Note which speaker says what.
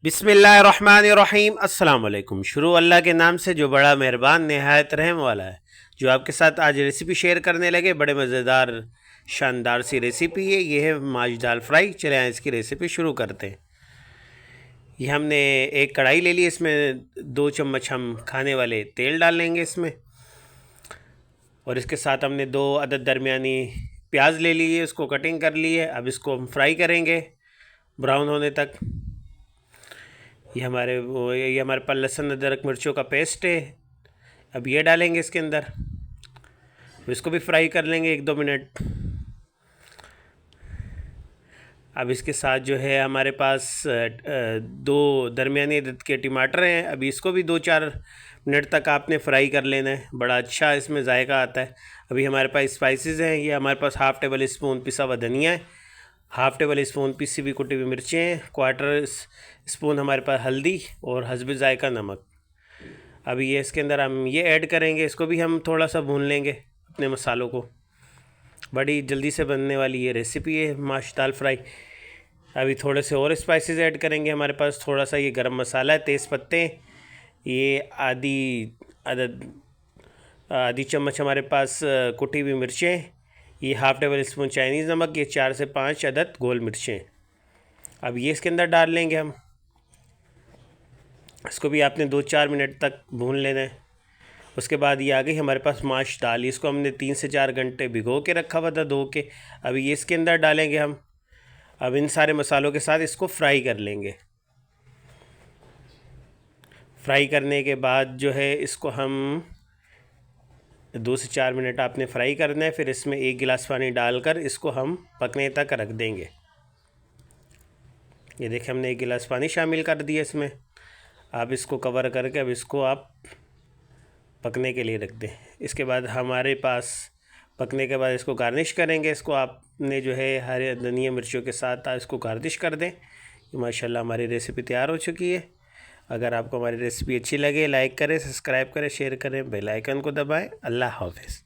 Speaker 1: बिस्मिल्लाहिर्रहमानिर्रहीम। अस्सलाम वालेकुम। शुरू अल्लाह के नाम से जो बड़ा मेहरबान नहायत रहम वाला है। जो आपके साथ आज रेसिपी शेयर करने लगे, बड़े मज़ेदार शानदार सी रेसिपी है। ये है माश दाल फ्राई। चले आए इसकी रेसिपी शुरू करते हैं। ये हमने एक कढ़ाई ले ली, इसमें 2 चम्मच हम खाने वाले तेल डाल लेंगे इसमें। और इसके साथ हमने 2 अदद दरमियानी प्याज ले ली है, उसको कटिंग कर ली है। अब इसको हम फ्राई करेंगे ब्राउन होने तक। ये हमारे पास लहसुन अदरक मिर्चों का पेस्ट है। अब ये डालेंगे इसके अंदर, इसको भी फ्राई कर लेंगे 1-2 मिनट। अब इसके साथ जो है हमारे पास 2 दरमियानी अदद के टमाटर हैं। अभी इसको भी 2-4 मिनट तक आपने फ्राई कर लेना है, बड़ा अच्छा इसमें जायका आता है। अभी हमारे पास स्पाइसेस हैं। ये हमारे पास हाफ़ टेबल स्पून पिसा हुआ धनिया है, हाफ़ टेबल स्पून पिसी हुई कुटी हुई मिर्चें हैं, 1/4 स्पून हमारे पास हल्दी और हस्ब जायका नमक। अभी ये इसके अंदर हम ये ऐड करेंगे, इसको भी हम थोड़ा सा भून लेंगे अपने मसालों को। बड़ी जल्दी से बनने वाली ये रेसिपी है माश दाल फ्राई। अभी थोड़े से और स्पाइसेस ऐड करेंगे। हमारे पास थोड़ा सा ये गरम मसाला है, तेज़ पत्ते, ये अदद आधी चम्मच हमारे पास कुटी हुई मिर्चें, ये हाफ़ टेबल स्पून चाइनीज़ नमक, ये 4 से 5 अदद गोल मिर्चें। अब ये इसके अंदर डाल लेंगे हम। इसको भी आपने 2-4 मिनट तक भून लेना है। उसके बाद ये आ गई हमारे पास माश दाल। इसको हमने 3 से 4 घंटे भिगो के रखा हुआ था, धो के। अभी ये इसके अंदर डालेंगे हम। अब इन सारे मसालों के साथ इसको फ्राई कर लेंगे। फ्राई करने के बाद जो है इसको हम 2 से 4 मिनट आपने फ्राई करना है। फिर इसमें 1 गिलास पानी डालकर इसको हम पकने तक रख देंगे। ये देखिए हमने 1 गिलास पानी शामिल कर दिया इसमें। आप इसको कवर करके अब इसको आप पकने के लिए रख दें। इसके बाद हमारे पास पकने के बाद इसको गार्निश करेंगे। इसको आपने जो है हरे धनिया मिर्चों के साथ इसको गार्निश कर दें। माशाल्लाह हमारी रेसिपी तैयार हो चुकी है। अगर आपको हमारी रेसिपी अच्छी लगे, लाइक करें, सब्सक्राइब करें, शेयर करें, बेल आइकन को दबाएं। अल्लाह हाफ़िज़।